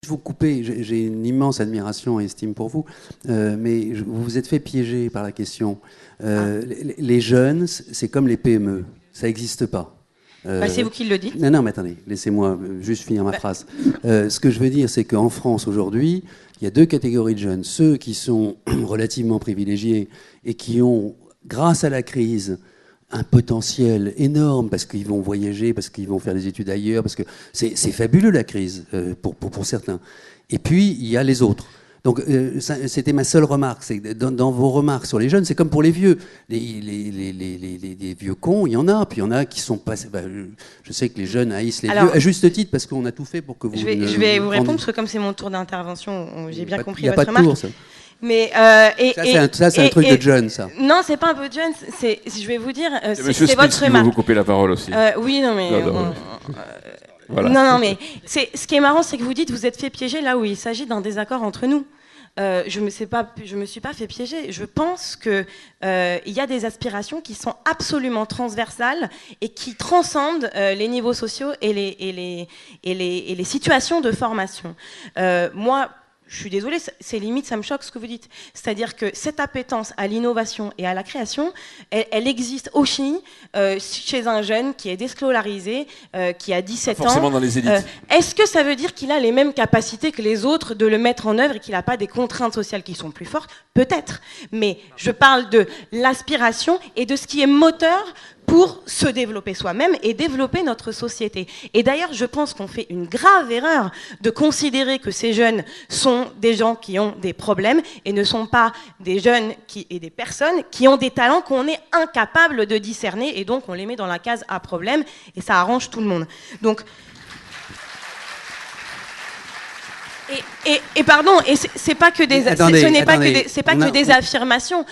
vous couper, j'ai une immense admiration et estime pour vous, mais vous vous êtes fait piéger par la question. Les jeunes, c'est comme les PME, ça n'existe pas. C'est vous qui le dites. Non, mais attendez, laissez-moi juste finir ma phrase. Ce que je veux dire, c'est qu'en France, aujourd'hui, il y a deux catégories de jeunes. Ceux qui sont relativement privilégiés et qui ont, grâce à la crise, un potentiel énorme parce qu'ils vont voyager, parce qu'ils vont faire des études ailleurs, parce que c'est fabuleux la crise pour certains. Et puis, il y a les autres. Donc, c'était ma seule remarque. C'est dans vos remarques sur les jeunes, c'est comme pour les vieux. Les vieux cons, il y en a. Puis il y en a qui sont pas... je sais que les jeunes haïssent les vieux, à juste titre, parce qu'on a tout fait pour que vous... Je vais vous répondre, parce que comme c'est mon tour d'intervention, j'ai bien compris votre remarque. Il n'y a pas de tour, ça. Mais, c'est un truc de jeune, ça. Non, c'est pas un peu de jeune. Je vais vous dire, c'est votre remarque. Vous coupez la parole aussi. Oui, non, mais... Voilà. Non, mais ce qui est marrant, c'est que vous dites vous êtes fait piéger là où il s'agit d'un désaccord entre nous. Je me suis pas fait piéger. Je pense que il y a des aspirations qui sont absolument transversales et qui transcendent les niveaux sociaux et les situations de formation. Moi, je suis désolée, c'est limite, ça me choque ce que vous dites. C'est-à-dire que cette appétence à l'innovation et à la création, elle existe aussi chez un jeune qui est déscolarisé, qui a 17 ans. Forcément dans les élites. Est-ce que ça veut dire qu'il a les mêmes capacités que les autres de le mettre en œuvre et qu'il n'a pas des contraintes sociales qui sont plus fortes? Peut-être. Mais je parle de l'aspiration et de ce qui est moteur pour se développer soi-même et développer notre société. Et d'ailleurs, je pense qu'on fait une grave erreur de considérer que ces jeunes sont des gens qui ont des problèmes et ne sont pas des jeunes et des personnes qui ont des talents qu'on est incapable de discerner, et donc on les met dans la case à problème et ça arrange tout le monde. Donc, pardon, et c'est pas que des, ce n'est pas que des affirmations.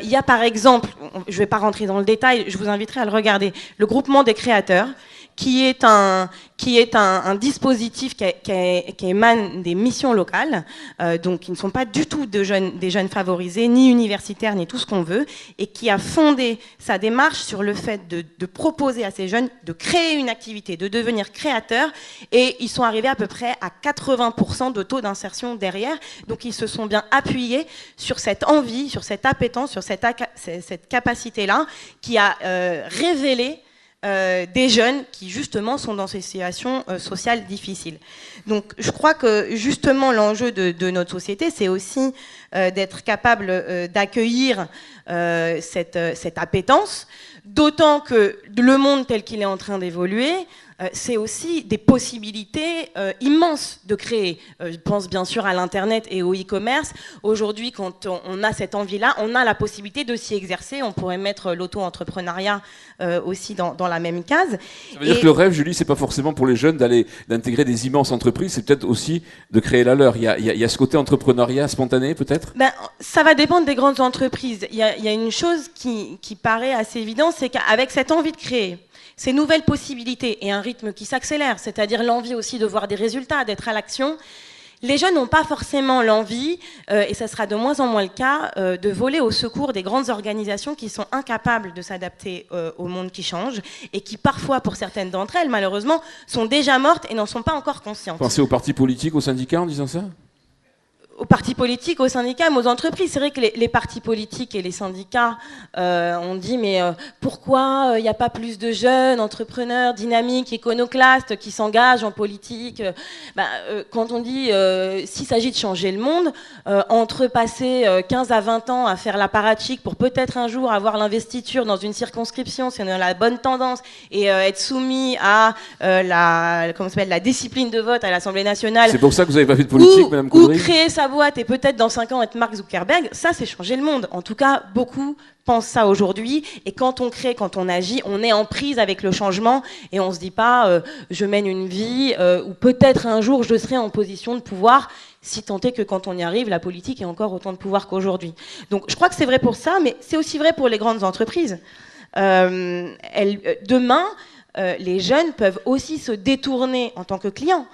Il y a par exemple, je vais pas rentrer dans le détail, je vous inviterai à le regarder, le groupement des créateurs, qui est un dispositif qui émane des missions locales, donc qui ne sont pas du tout des jeunes favorisés, ni universitaires, ni tout ce qu'on veut, et qui a fondé sa démarche sur le fait de proposer à ces jeunes de créer une activité, de devenir créateurs, et ils sont arrivés à peu près à 80% de taux d'insertion derrière, donc ils se sont bien appuyés sur cette envie, sur cette appétence, sur cette capacité-là, qui a révélé des jeunes qui justement sont dans ces situations sociales difficiles. Donc je crois que justement l'enjeu de notre société, c'est aussi d'être capable d'accueillir cette appétence, d'autant que le monde tel qu'il est en train d'évoluer, c'est aussi des possibilités immenses de créer. Je pense bien sûr à l'Internet et au e-commerce. Aujourd'hui, quand on a cette envie-là, on a la possibilité de s'y exercer. On pourrait mettre l'auto-entrepreneuriat aussi dans la même case. Ça veut dire que le rêve, Julie, c'est pas forcément pour les jeunes d'intégrer des immenses entreprises, c'est peut-être aussi de créer la leur. Il y a ce côté entrepreneuriat spontané, peut-être? Ça va dépendre des grandes entreprises. Il y a une chose qui paraît assez évidente, c'est qu'avec cette envie de créer, ces nouvelles possibilités et un rythme qui s'accélère, c'est-à-dire l'envie aussi de voir des résultats, d'être à l'action, les jeunes n'ont pas forcément l'envie, et ça sera de moins en moins le cas, de voler au secours des grandes organisations qui sont incapables de s'adapter au monde qui change et qui parfois, pour certaines d'entre elles, malheureusement, sont déjà mortes et n'en sont pas encore conscientes. Pensez aux partis politiques, aux syndicats en disant ça ? Aux partis politiques, aux syndicats, mais aux entreprises. C'est vrai que les partis politiques et les syndicats ont dit mais pourquoi il n'y a pas plus de jeunes entrepreneurs dynamiques, iconoclastes qui s'engagent en politique quand on dit s'il s'agit de changer le monde, entre passer 15 à 20 ans à faire l'apparatchik pour peut-être un jour avoir l'investiture dans une circonscription si on a la bonne tendance et être soumis à la discipline de vote à l'Assemblée nationale. C'est pour ça que vous n'avez pas fait de politique, Madame Coudry. Ou créer sa boîte et peut-être dans 5 ans être Mark Zuckerberg, ça c'est changer le monde. En tout cas, beaucoup pensent ça aujourd'hui. Et quand on crée, quand on agit, on est en prise avec le changement et on se dit pas je mène une vie où peut-être un jour je serai en position de pouvoir, si tant est que quand on y arrive, la politique ait encore autant de pouvoir qu'aujourd'hui. Donc je crois que c'est vrai pour ça, mais c'est aussi vrai pour les grandes entreprises. Demain, les jeunes peuvent aussi se détourner en tant que clients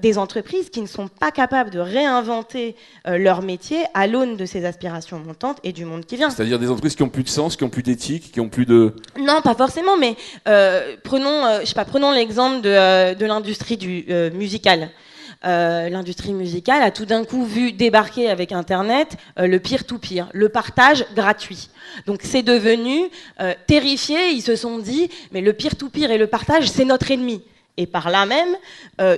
des entreprises qui ne sont pas capables de réinventer leur métier à l'aune de ces aspirations montantes et du monde qui vient. C'est-à-dire des entreprises qui n'ont plus de sens, qui n'ont plus d'éthique, qui n'ont plus de... Non, pas forcément, mais prenons l'exemple de l'industrie du musical. l'industrie musicale a tout d'un coup vu débarquer avec Internet le peer-to-peer, le partage gratuit. Donc c'est devenu terrifié, ils se sont dit, mais le peer-to-peer et le partage, c'est notre ennemi. Et par là même,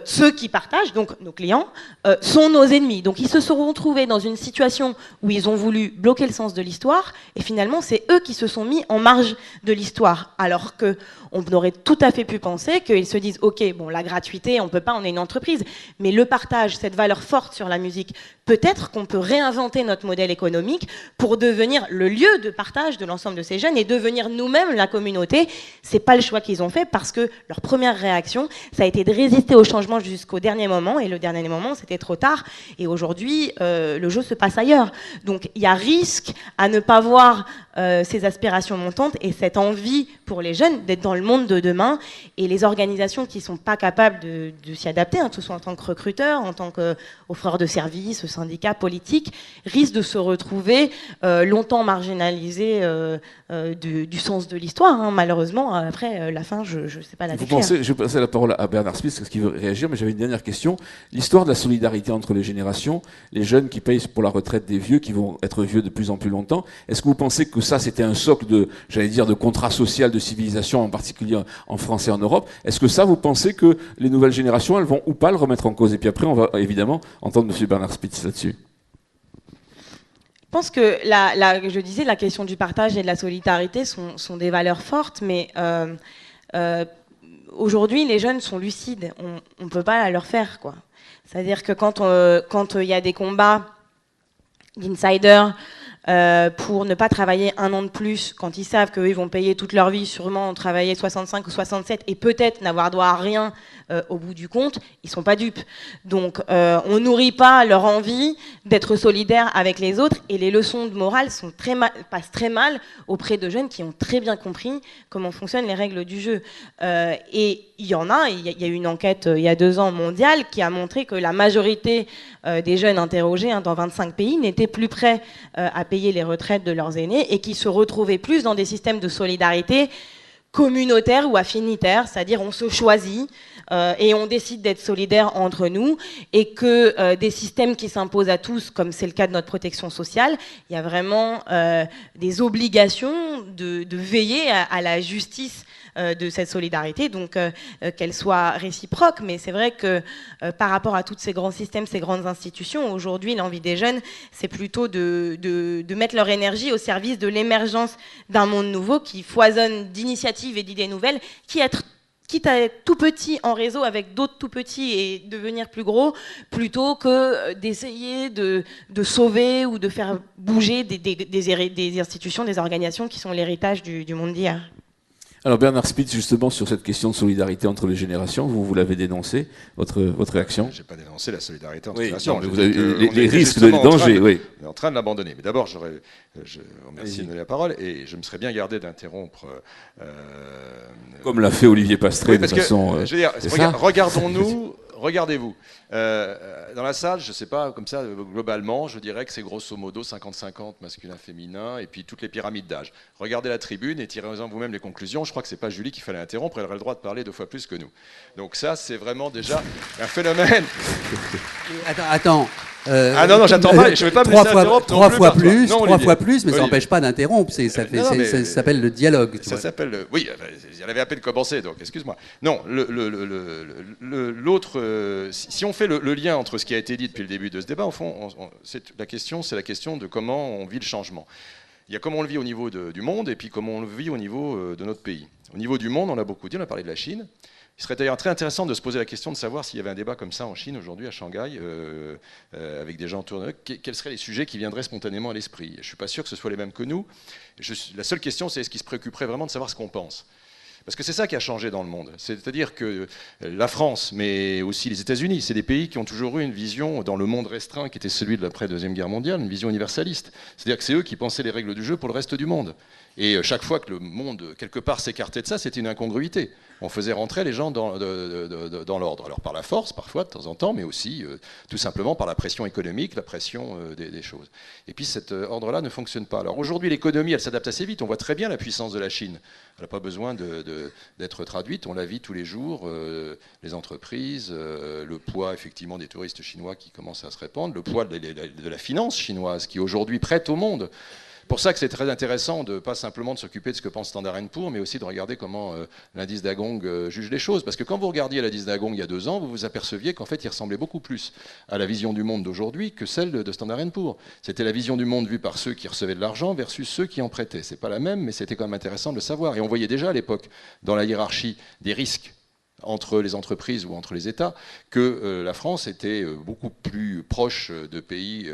ceux qui partagent, donc nos clients, sont nos ennemis. Donc ils se sont retrouvés dans une situation où ils ont voulu bloquer le sens de l'histoire, et finalement c'est eux qui se sont mis en marge de l'histoire. Alors qu'on aurait tout à fait pu penser qu'ils se disent, ok, bon, la gratuité, on peut pas, on est une entreprise, mais le partage, cette valeur forte sur la musique, peut-être qu'on peut réinventer notre modèle économique pour devenir le lieu de partage de l'ensemble de ces jeunes et devenir nous-mêmes la communauté. C'est pas le choix qu'ils ont fait parce que leur première réaction, ça a été de résister au changement jusqu'au dernier moment, et le dernier moment, c'était trop tard. Et aujourd'hui, le jeu se passe ailleurs. Donc, il y a risque à ne pas voir ces aspirations montantes et cette envie pour les jeunes d'être dans le monde de demain. Et les organisations qui ne sont pas capables de s'y adapter, que ce soit en tant que recruteurs, en tant qu'offreurs de services, syndicats, politiques, risquent de se retrouver longtemps marginalisés du sens de l'histoire. Malheureusement, après, la fin, je ne sais pas la décrire. Je vais passer la parole à Bernard Spitz, parce qu'il veut réagir, mais j'avais une dernière question. L'histoire de la solidarité entre les générations, les jeunes qui payent pour la retraite des vieux, qui vont être vieux de plus en plus longtemps, est-ce que vous pensez que ça, c'était un socle de contrat social, de civilisation, en particulier en France et en Europe? Est-ce que ça, vous pensez que les nouvelles générations, elles vont ou pas le remettre en cause? Et puis après, on va évidemment entendre M. Bernard Spitz là-dessus. Je pense que, je disais, la question du partage et de la solidarité sont des valeurs fortes, mais aujourd'hui, les jeunes sont lucides. On ne peut pas leur faire, quoi. C'est-à-dire que quand il y a des combats d'insiders pour ne pas travailler un an de plus, quand ils savent qu'eux, ils vont payer toute leur vie, sûrement travailler 65 ou 67 et peut-être n'avoir droit à rien au bout du compte, ils sont pas dupes. Donc on nourrit pas leur envie d'être solidaire avec les autres, et les leçons de morale passent très mal auprès de jeunes qui ont très bien compris comment fonctionnent les règles du jeu. Et il y a eu une enquête il y a 2 ans mondiale qui a montré que la majorité des jeunes interrogés dans 25 pays n'étaient plus prêts à payer les retraites de leurs aînés et qui se retrouvaient plus dans des systèmes de solidarité communautaire ou affinitaire, c'est-à-dire on se choisit et on décide d'être solidaire entre nous, et que des systèmes qui s'imposent à tous, comme c'est le cas de notre protection sociale, il y a vraiment des obligations de veiller à la justice de cette solidarité, donc qu'elle soit réciproque. Mais c'est vrai que par rapport à tous ces grands systèmes, ces grandes institutions, aujourd'hui l'envie des jeunes, c'est plutôt de mettre leur énergie au service de l'émergence d'un monde nouveau qui foisonne d'initiatives et d'idées nouvelles, quitte à être tout petit en réseau avec d'autres tout petits et devenir plus gros, plutôt que d'essayer de sauver ou de faire bouger des institutions, des organisations qui sont l'héritage du monde d'hier. Alors Bernard Spitz, justement, sur cette question de solidarité entre les générations, vous l'avez dénoncé, votre réaction? Je n'ai pas dénoncé la solidarité entre les générations. Non, mais vous avez les risques, les dangers, oui. On est en train de l'abandonner. Mais d'abord, je remercie de donner la parole, et je me serais bien gardé d'interrompre... Comme l'a fait Olivier Pastré, de façon... je veux dire, regardons-nous... Regardez-vous. Dans la salle, je ne sais pas, comme ça, globalement, je dirais que c'est grosso modo 50-50 masculin-féminin, et puis toutes les pyramides d'âge. Regardez la tribune et tirez-en vous-même les conclusions. Je crois que ce n'est pas Julie qu'il fallait interrompre, elle aurait le droit de parler 2 fois plus que nous. Donc ça, c'est vraiment déjà un phénomène. Attends. Non, j'attends pas, je ne vais pas me laisser interrompre. 3 fois plus, mais ça n'empêche pas d'interrompre. Ça s'appelle le dialogue. Ça s'appelle oui, il avait à peine commencé, donc excuse-moi. Non, l'autre, si on fait le lien entre ce qui a été dit depuis le début de ce débat, au fond, c'est la question de comment on vit le changement. Il y a comment on le vit au niveau du monde, et puis comment on le vit au niveau de notre pays. Au niveau du monde, on a beaucoup dit, on a parlé de la Chine. Il serait d'ailleurs très intéressant de se poser la question de savoir s'il y avait un débat comme ça en Chine aujourd'hui, à Shanghai, avec des gens autour de nous, quels seraient les sujets qui viendraient spontanément à l'esprit. Je ne suis pas sûr que ce soit les mêmes que nous. La seule question, c'est est-ce qu'ils se préoccuperaient vraiment de savoir ce qu'on pense. Parce que c'est ça qui a changé dans le monde. C'est-à-dire que la France, mais aussi les États-Unis, c'est des pays qui ont toujours eu une vision dans le monde restreint qui était celui de l'après-Deuxième Guerre mondiale, une vision universaliste. C'est-à-dire que c'est eux qui pensaient les règles du jeu pour le reste du monde. Et chaque fois que le monde, quelque part, s'écartait de ça, c'était une incongruité. On faisait rentrer les gens dans l'ordre. Alors par la force, parfois, de temps en temps, mais aussi tout simplement par la pression économique, la pression des choses. Et puis cet ordre-là ne fonctionne pas. Alors aujourd'hui, l'économie, elle s'adapte assez vite. On voit très bien la puissance de la Chine. Elle n'a pas besoin d'être traduite. On la vit tous les jours. Les entreprises, le poids, effectivement, des touristes chinois qui commencent à se répandre, le poids de la finance chinoise qui aujourd'hui prête au monde. C'est pour ça que c'est très intéressant de pas simplement de s'occuper de ce que pense Standard & Poor's, mais aussi de regarder comment l'indice d'Agong juge les choses. Parce que quand vous regardiez l'indice d'Agong il y a 2 ans, vous vous aperceviez qu'en fait, il ressemblait beaucoup plus à la vision du monde d'aujourd'hui que celle de Standard & Poor's. C'était la vision du monde vue par ceux qui recevaient de l'argent versus ceux qui en prêtaient. C'est pas la même, mais c'était quand même intéressant de le savoir. Et on voyait déjà à l'époque, dans la hiérarchie des risques entre les entreprises ou entre les États, que la France était beaucoup plus proche de pays,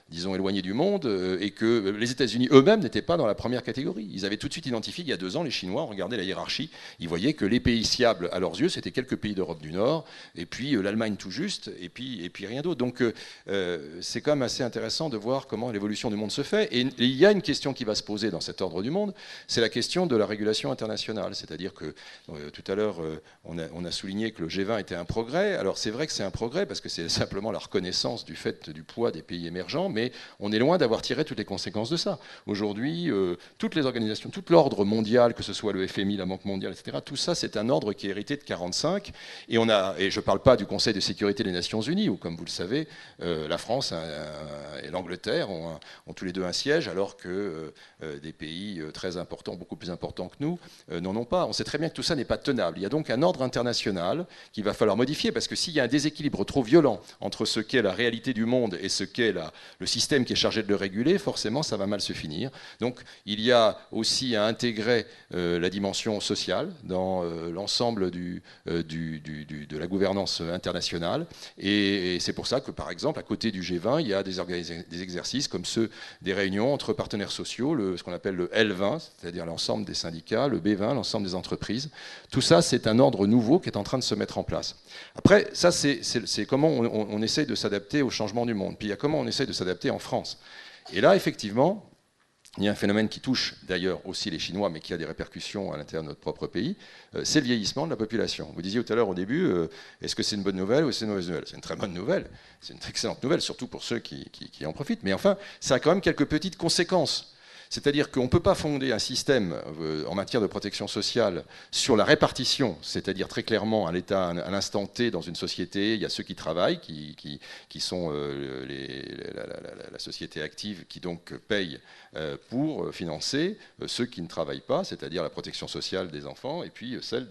disons, éloignés du monde, et que les États-Unis eux-mêmes n'étaient pas dans la première catégorie. Ils avaient tout de suite identifié, il y a 2 ans, les Chinois, regardaient la hiérarchie, ils voyaient que les pays fiables à leurs yeux, c'était quelques pays d'Europe du Nord, et puis l'Allemagne tout juste, et puis rien d'autre. Donc c'est quand même assez intéressant de voir comment l'évolution du monde se fait. Et il y a une question qui va se poser dans cet ordre du monde, c'est la question de la régulation internationale. C'est-à-dire que tout à l'heure, on a souligné que le G20 était un progrès. Alors c'est vrai que c'est un progrès parce que c'est simplement la reconnaissance du fait du poids des pays émergents, mais on est loin d'avoir tiré toutes les conséquences de ça. Aujourd'hui, toutes les organisations, tout l'ordre mondial, que ce soit le FMI, la Banque mondiale, etc., tout ça, c'est un ordre qui est hérité de 1945. Et je ne parle pas du Conseil de sécurité des Nations Unies, où, comme vous le savez, la France et l'Angleterre ont tous les deux un siège, alors que des pays très importants, beaucoup plus importants que nous, n'en ont pas. On sait très bien que tout ça n'est pas tenable. Il y a donc un ordre international qu'il va falloir modifier, parce que s'il y a un déséquilibre trop violent entre ce qu'est la réalité du monde et ce qu'est le système qui est chargé de le réguler, forcément ça va mal se finir. Donc il y a aussi à intégrer la dimension sociale dans l'ensemble de la gouvernance internationale, et c'est pour ça que, par exemple, à côté du G20, il y a des exercices comme ceux des réunions entre partenaires sociaux, ce qu'on appelle le L20, c'est-à-dire l'ensemble des syndicats, le B20, l'ensemble des entreprises. Tout ça, c'est un ordre nouveau qui est en train de se mettre en place. Après, ça, c'est comment on essaie de s'adapter au changement du monde. Puis il y a comment on essaie de s'adapter en France. Et là, effectivement, il y a un phénomène qui touche d'ailleurs aussi les Chinois, mais qui a des répercussions à l'intérieur de notre propre pays, c'est le vieillissement de la population. Vous disiez tout à l'heure au début, est-ce que c'est une bonne nouvelle ou c'est une mauvaise nouvelle? C'est une très bonne nouvelle, c'est une excellente nouvelle, surtout pour ceux qui en profitent. Mais enfin, ça a quand même quelques petites conséquences. C'est-à-dire qu'on ne peut pas fonder un système en matière de protection sociale sur la répartition, c'est-à-dire très clairement à l'état, à l'instant T dans une société, il y a ceux qui travaillent, qui sont la société active, qui donc payent pour financer ceux qui ne travaillent pas, c'est-à-dire la protection sociale des enfants et puis celle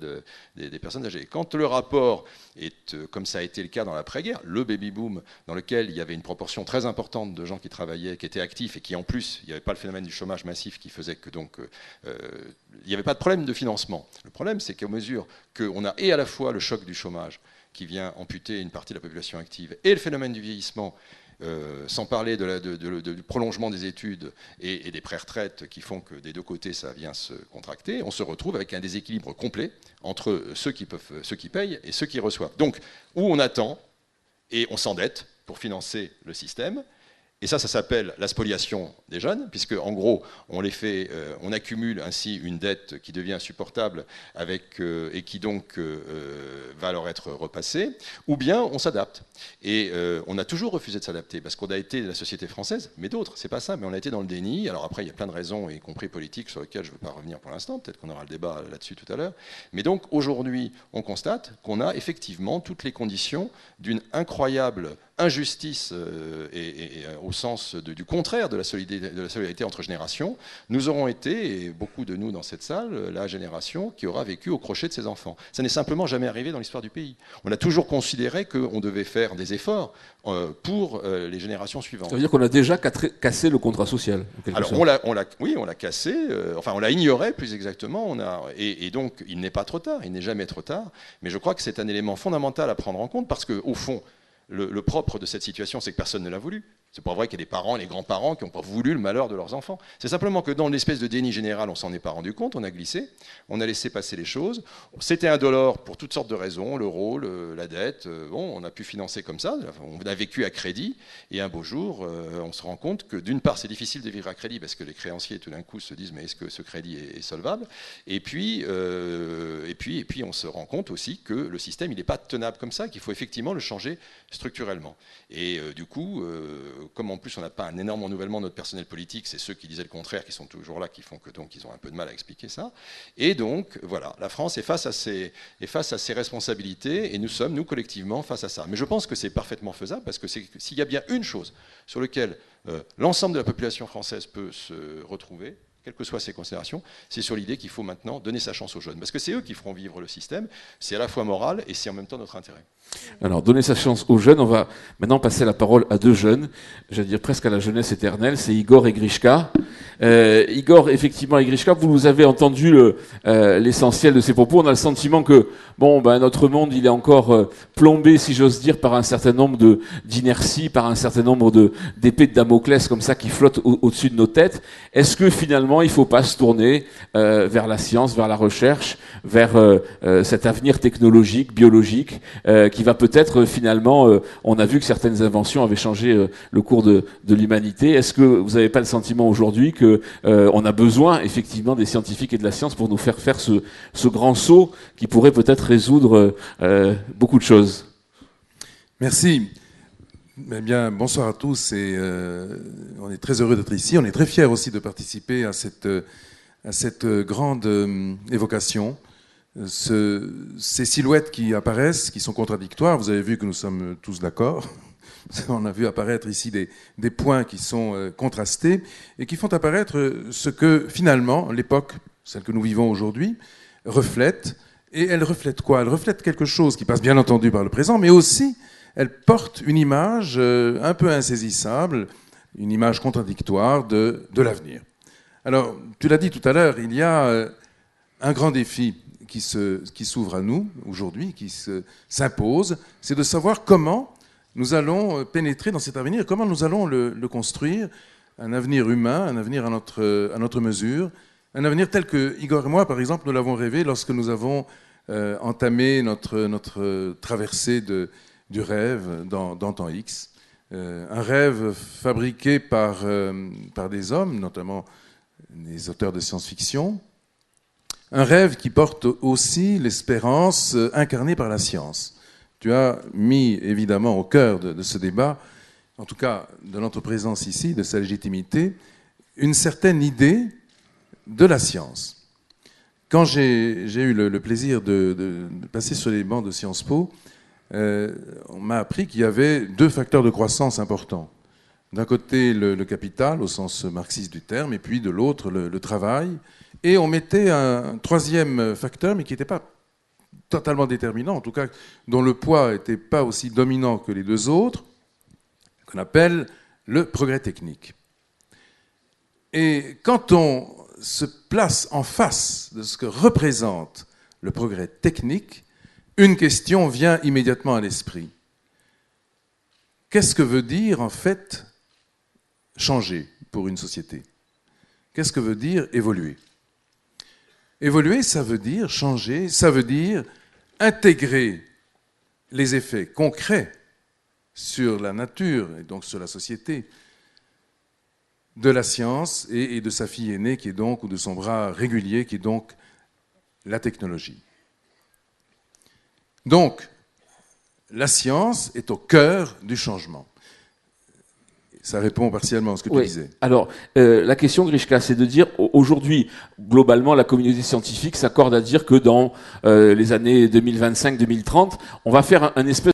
des personnes âgées. Quand le rapport est, comme ça a été le cas dans l'après-guerre, le baby-boom, dans lequel il y avait une proportion très importante de gens qui travaillaient, qui étaient actifs et qui en plus, il n'y avait pas le phénomène du chômage massif qui faisait que donc il n'y avait pas de problème de financement. Le problème, c'est qu'à mesure qu'on a et à la fois le choc du chômage qui vient amputer une partie de la population active et le phénomène du vieillissement, sans parler du prolongement des études et des pré-retraites qui font que des deux côtés ça vient se contracter, on se retrouve avec un déséquilibre complet entre ceux qui payent et ceux qui reçoivent. Donc, où on attend et on s'endette pour financer le système. Et ça s'appelle la spoliation des jeunes, puisque en gros, on accumule ainsi une dette qui devient insupportable et qui donc va leur être repassée, ou bien on s'adapte. Et on a toujours refusé de s'adapter, parce qu'on a été la société française, mais d'autres, c'est pas ça, mais on a été dans le déni. Alors après, il y a plein de raisons, y compris politiques, sur lesquelles je ne veux pas revenir pour l'instant, peut-être qu'on aura le débat là-dessus tout à l'heure. Mais donc aujourd'hui, on constate qu'on a effectivement toutes les conditions d'une incroyable injustice au sens du contraire de la solidarité entre générations. Nous aurons été, et beaucoup de nous dans cette salle, la génération qui aura vécu au crochet de ses enfants. Ça n'est simplement jamais arrivé dans l'histoire du pays. On a toujours considéré qu'on devait faire des efforts pour les générations suivantes. Ça veut dire qu'on a déjà cassé le contrat social. Alors on l'a cassé, enfin on l'a ignoré plus exactement, et donc il n'est pas trop tard, il n'est jamais trop tard, mais je crois que c'est un élément fondamental à prendre en compte, parce qu'au fond, le propre de cette situation, c'est que personne ne l'a voulu. C'est pas vrai qu'il y a des parents et les grands-parents qui n'ont pas voulu le malheur de leurs enfants. C'est simplement que dans l'espèce de déni général, on s'en est pas rendu compte, on a glissé, on a laissé passer les choses. C'était indolore pour toutes sortes de raisons, l'euro, la dette, bon, on a pu financer comme ça, on a vécu à crédit, et un beau jour, on se rend compte que d'une part, c'est difficile de vivre à crédit, parce que les créanciers, tout d'un coup, se disent, mais est-ce que ce crédit est solvable ? Et puis, on se rend compte aussi que le système, il n'est pas tenable comme ça, qu'il faut effectivement le changer structurellement. Et du coup, comme en plus on n'a pas un énorme renouvellement de notre personnel politique, c'est ceux qui disaient le contraire qui sont toujours là, qui font que donc ils ont un peu de mal à expliquer ça. Et donc voilà, la France est face à ses responsabilités et nous sommes, nous collectivement, face à ça. Mais je pense que c'est parfaitement faisable parce que s'il y a bien une chose sur laquelle l'ensemble de la population française peut se retrouver, quelles que soient ses considérations, c'est sur l'idée qu'il faut maintenant donner sa chance aux jeunes. Parce que c'est eux qui feront vivre le système, c'est à la fois moral et c'est en même temps notre intérêt. Alors, donner sa chance aux jeunes, on va maintenant passer la parole à deux jeunes, j'allais dire presque à la jeunesse éternelle, c'est Igor et Grishka. Igor, effectivement, et Grishka, vous avez entendu l'essentiel de ces propos. On a le sentiment que, notre monde, il est encore plombé, si j'ose dire, par un certain nombre d'inerties, par un certain nombre d'épées de Damoclès comme ça qui flottent au-dessus de nos têtes. Est-ce que finalement, il ne faut pas se tourner vers la science, vers la recherche, vers cet avenir technologique, biologique, qui va peut-être finalement, on a vu que certaines inventions avaient changé le cours de l'humanité. Est-ce que vous n'avez pas le sentiment aujourd'hui que on a besoin effectivement des scientifiques et de la science pour nous faire ce grand saut qui pourrait peut-être résoudre beaucoup de choses? Merci. Eh bien, bonsoir à tous et on est très heureux d'être ici. On est très fiers aussi de participer à cette grande évocation. Ces silhouettes qui apparaissent, qui sont contradictoires, vous avez vu que nous sommes tous d'accord. On a vu apparaître ici des points qui sont contrastés et qui font apparaître ce que finalement l'époque, celle que nous vivons aujourd'hui, reflète. Et elle reflète quoi? Elle reflète quelque chose qui passe bien entendu par le présent, mais aussi elle porte une image un peu insaisissable, une image contradictoire de l'avenir. Alors, tu l'as dit tout à l'heure, il y a un grand défi qui s'ouvre à nous aujourd'hui, qui s'impose, c'est de savoir comment nous allons pénétrer dans cet avenir, comment nous allons le construire, un avenir humain, un avenir à notre mesure, un avenir tel que Igor et moi, par exemple, nous l'avons rêvé lorsque nous avons entamé notre traversée du rêve dans Temps X. Un rêve fabriqué par des hommes, notamment des auteurs de science-fiction. Un rêve qui porte aussi l'espérance incarnée par la science. Tu as mis évidemment au cœur de ce débat, en tout cas de notre présence ici, de sa légitimité, une certaine idée de la science. Quand j'ai eu le plaisir de passer sur les bancs de Sciences Po, on m'a appris qu'il y avait deux facteurs de croissance importants. D'un côté, le capital, au sens marxiste du terme, et puis de l'autre, le travail. Et on mettait un troisième facteur, mais qui n'était pas totalement déterminant, en tout cas dont le poids n'était pas aussi dominant que les deux autres, qu'on appelle le progrès technique. Et quand on se place en face de ce que représente le progrès technique, une question vient immédiatement à l'esprit. Qu'est-ce que veut dire, en fait, changer pour une société? Qu'est-ce que veut dire évoluer? Évoluer, ça veut dire changer, ça veut dire intégrer les effets concrets sur la nature et donc sur la société de la science et de sa fille aînée qui est donc, ou de son bras régulier qui est donc la technologie. Donc, la science est au cœur du changement. Ça répond partiellement à ce que tu disais. Alors, la question, Grishka, c'est de dire, aujourd'hui, globalement, la communauté scientifique s'accorde à dire que dans les années 2025-2030, on va faire un espèce